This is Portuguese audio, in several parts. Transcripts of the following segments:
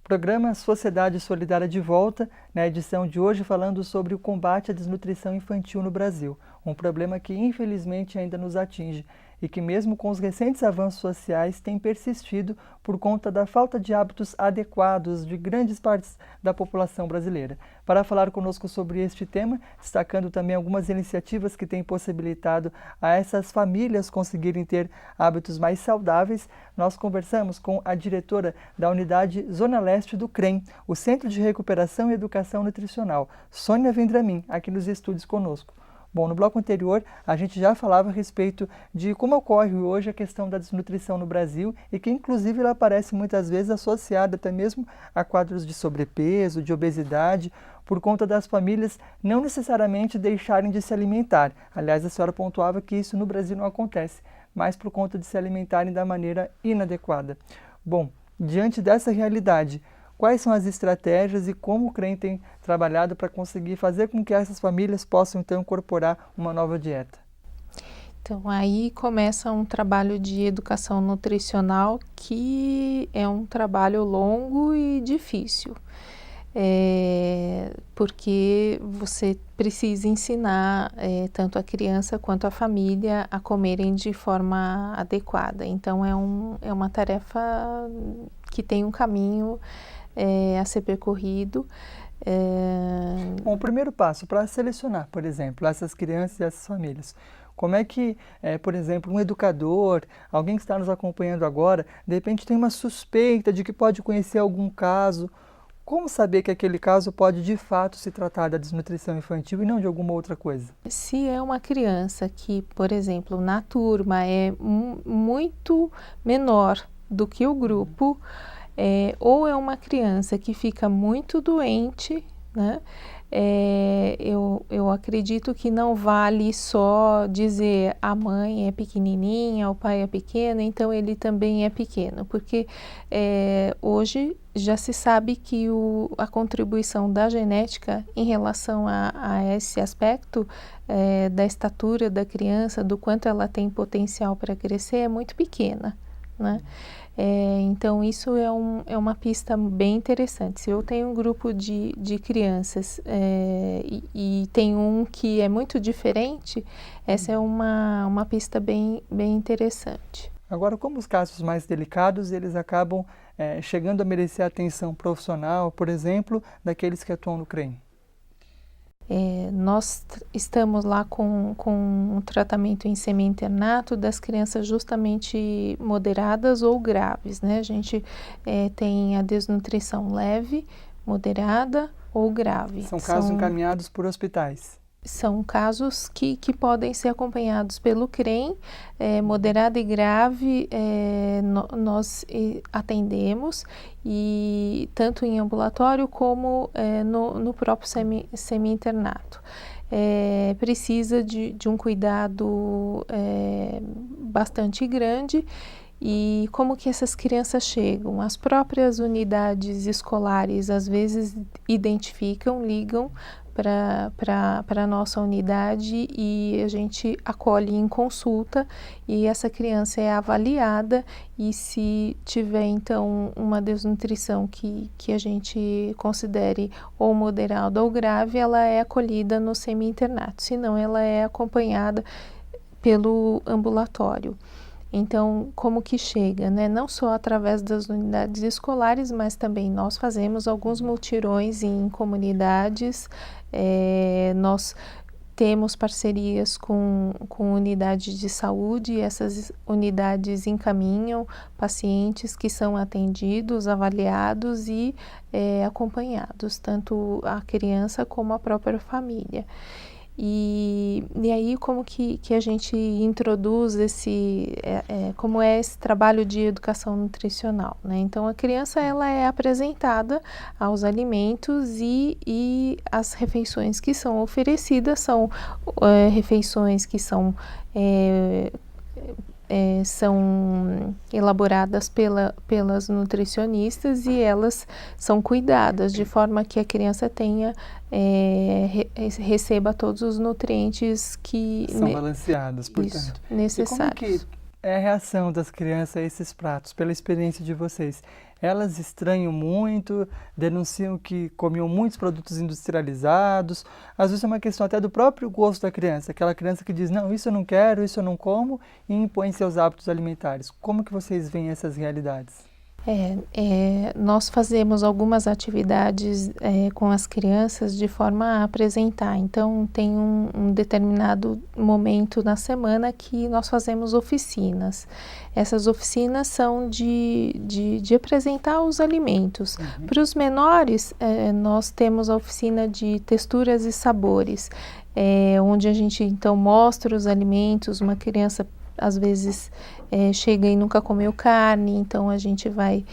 Programa Sociedade Solidária de volta, na edição de hoje falando sobre o combate à desnutrição infantil no Brasil, um problema que infelizmente ainda nos atinge e que mesmo com os recentes avanços sociais tem persistido por conta da falta de hábitos adequados de grandes partes da população brasileira. Para falar conosco sobre este tema, destacando também algumas iniciativas que têm possibilitado a essas famílias conseguirem ter hábitos mais saudáveis, nós conversamos com a diretora da unidade Zona Leste do CREM, o Centro de Recuperação e Educação Nutricional, Sônia Vendramin, aqui nos estúdios conosco. Bom, no bloco anterior, a gente já falava a respeito de como ocorre hoje a questão da desnutrição no Brasil e que, inclusive, ela aparece muitas vezes associada até mesmo a quadros de sobrepeso, de obesidade, por conta das famílias não necessariamente deixarem de se alimentar. Aliás, a senhora pontuava que isso no Brasil não acontece, mas por conta de se alimentarem da maneira inadequada. Bom, diante dessa realidade, quais são as estratégias e como o CREM tem trabalhado para conseguir fazer com que essas famílias possam, então, incorporar uma nova dieta? Então, aí começa um trabalho de educação nutricional que é um trabalho longo e difícil, porque você precisa ensinar tanto a criança quanto a família a comerem de forma adequada. Então, é uma tarefa que tem um caminho a ser percorrido. Bom, o primeiro passo para selecionar, por exemplo, essas crianças e essas famílias, como é que, por exemplo, um educador, alguém que está nos acompanhando agora, de repente tem uma suspeita de que pode conhecer algum caso, como saber que aquele caso pode de fato se tratar da desnutrição infantil e não de alguma outra coisa? Se é uma criança que, por exemplo, na turma é muito menor do que o grupo, ou é uma criança que fica muito doente, né? Eu acredito que não vale só dizer a mãe é pequenininha, o pai é pequeno, então ele também é pequeno, porque hoje já se sabe que a contribuição da genética em relação a esse aspecto da estatura da criança, do quanto ela tem potencial para crescer, é muito pequena, né? Então, isso é uma pista bem interessante. Se eu tenho um grupo de crianças e tem um que é muito diferente, essa é uma pista bem interessante. Agora, como os casos mais delicados, eles acabam chegando a merecer a atenção profissional, por exemplo, daqueles que atuam no CREM? Nós estamos lá com um tratamento em semi-internato das crianças justamente moderadas ou graves, né? A gente tem a desnutrição leve, moderada ou grave. São casos encaminhados por hospitais? São casos que podem ser acompanhados pelo CREM, moderado e grave, nós atendemos, e tanto em ambulatório como no próprio semi-internato. Precisa de um cuidado bastante grande. E como que essas crianças chegam? As próprias unidades escolares às vezes identificam, ligam para a nossa unidade e a gente acolhe em consulta e essa criança é avaliada, e se tiver então uma desnutrição que a gente considere ou moderada ou grave, ela é acolhida no semi-internato, senão ela é acompanhada pelo ambulatório. Então, como que chega, né? Não só através das unidades escolares, mas também nós fazemos alguns mutirões em comunidades, nós temos parcerias com unidades de saúde, e essas unidades encaminham pacientes que são atendidos, avaliados e acompanhados, tanto a criança como a própria família. E aí como que a gente introduz como é esse trabalho de educação nutricional, né? Então a criança ela é apresentada aos alimentos e as refeições que são oferecidas são refeições que são elaboradas pelas nutricionistas, e elas são cuidadas de forma que a criança receba todos os nutrientes que são balanceadas, portanto. necessários. é a reação das crianças a esses pratos, pela experiência de vocês? Elas estranham muito, denunciam que comiam muitos produtos industrializados. Às vezes é uma questão até do próprio gosto da criança. Aquela criança que diz, não, isso eu não quero, isso eu não como, e impõe seus hábitos alimentares. Como que vocês veem essas realidades? Nós fazemos algumas atividades com as crianças de forma a apresentar. Então, tem um determinado momento na semana que nós fazemos oficinas. Essas oficinas são de apresentar os alimentos. Para os menores, nós temos a oficina de texturas e sabores, onde a gente então mostra os alimentos. Uma criança às vezes chega e nunca comeu carne, então a gente vai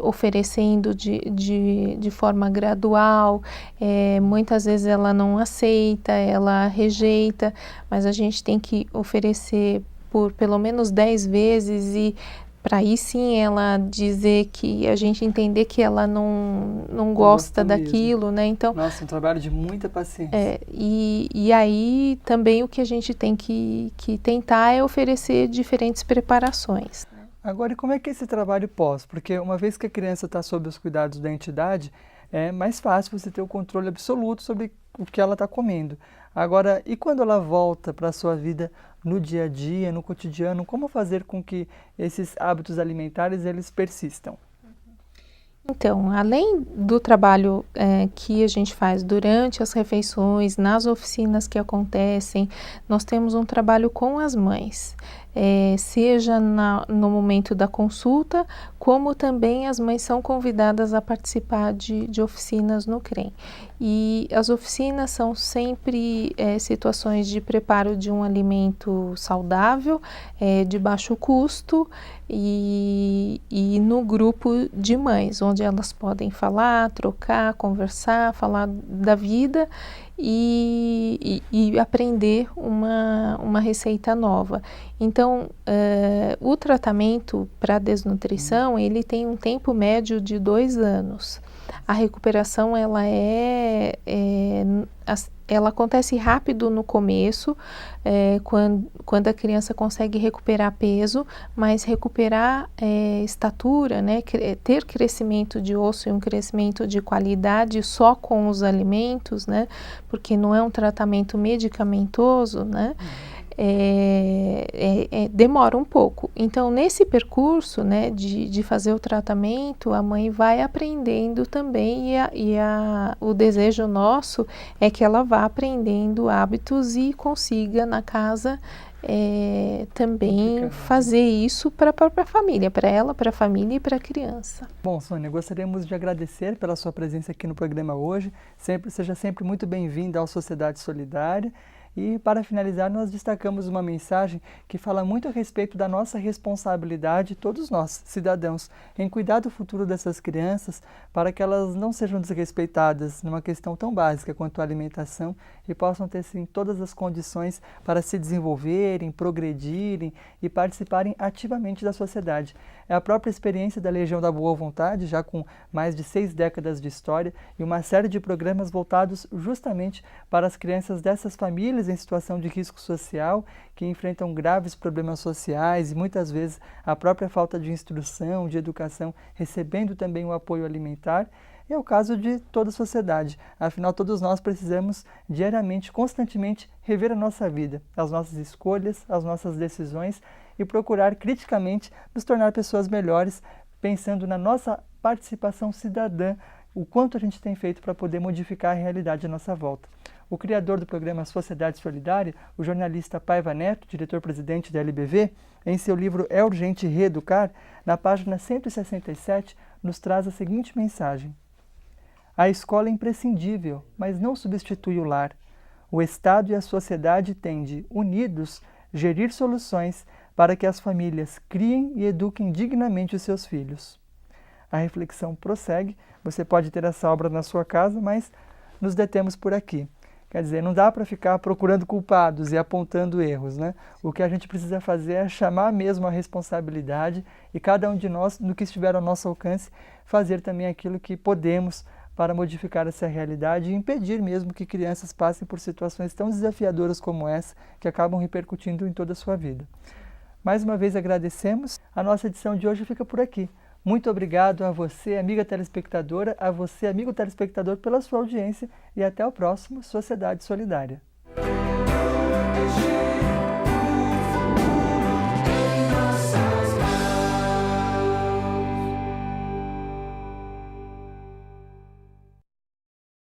oferecendo de forma gradual. Muitas vezes ela não aceita, ela rejeita, mas a gente tem que oferecer por pelo menos 10 vezes e para aí sim ela dizer que a gente entender que ela não gosta daquilo, né? Então, nossa, um trabalho de muita paciência. E aí também o que a gente tem que tentar é oferecer diferentes preparações. Agora, e como é que é esse trabalho pós? Porque uma vez que a criança está sob os cuidados da entidade, é mais fácil você ter o controle absoluto sobre o que ela está comendo. Agora, e quando ela volta para a sua vida no dia a dia, no cotidiano, como fazer com que esses hábitos alimentares eles persistam? Então, além do trabalho que a gente faz durante as refeições, nas oficinas que acontecem, nós temos um trabalho com as mães, seja no momento da consulta, como também as mães são convidadas a participar de oficinas no CREM. E as oficinas são sempre situações de preparo de um alimento saudável, de baixo custo e no grupo de mães, onde elas podem falar, trocar, conversar, falar da vida e aprender uma receita nova. Então, o tratamento para desnutrição, ele tem um tempo médio de 2 anos. A recuperação, ela acontece rápido no começo, quando a criança consegue recuperar peso, mas recuperar estatura, né, ter crescimento de osso e um crescimento de qualidade só com os alimentos, né, porque não é um tratamento medicamentoso, né, demora um pouco. Então, nesse percurso, né, de fazer o tratamento, a mãe vai aprendendo também o desejo nosso é que ela vá aprendendo hábitos e consiga na casa também fazer isso para a própria família, para ela, para a família e para a criança. Bom, Sônia, gostaríamos de agradecer pela sua presença aqui no programa hoje. Seja sempre muito bem-vinda à Sociedade Solidária. E, para finalizar, nós destacamos uma mensagem que fala muito a respeito da nossa responsabilidade, todos nós, cidadãos, em cuidar do futuro dessas crianças para que elas não sejam desrespeitadas numa questão tão básica quanto a alimentação e possam ter, sim, todas as condições para se desenvolverem, progredirem e participarem ativamente da sociedade. É a própria experiência da Legião da Boa Vontade, já com mais de 6 décadas de história e uma série de programas voltados justamente para as crianças dessas famílias em situação de risco social, que enfrentam graves problemas sociais e muitas vezes a própria falta de instrução, de educação, recebendo também o apoio alimentar. E é o caso de toda a sociedade. Afinal, todos nós precisamos diariamente, constantemente, rever a nossa vida, as nossas escolhas, as nossas decisões e procurar criticamente nos tornar pessoas melhores, pensando na nossa participação cidadã, o quanto a gente tem feito para poder modificar a realidade à nossa volta. O criador do programa Sociedade Solidária, o jornalista Paiva Neto, diretor-presidente da LBV, em seu livro É Urgente Reeducar, na página 167, nos traz a seguinte mensagem: a escola é imprescindível, mas não substitui o lar. O Estado e a sociedade têm de, unidos, gerir soluções para que as famílias criem e eduquem dignamente os seus filhos. A reflexão prossegue. Você pode ter essa obra na sua casa, mas nos detemos por aqui. Quer dizer, não dá para ficar procurando culpados e apontando erros, né? O que a gente precisa fazer é chamar mesmo a responsabilidade e cada um de nós, no que estiver ao nosso alcance, fazer também aquilo que podemos para modificar essa realidade e impedir mesmo que crianças passem por situações tão desafiadoras como essa, que acabam repercutindo em toda a sua vida. Mais uma vez agradecemos. A nossa edição de hoje fica por aqui. Muito obrigado a você, amiga telespectadora, a você, amigo telespectador, pela sua audiência e até o próximo Sociedade Solidária.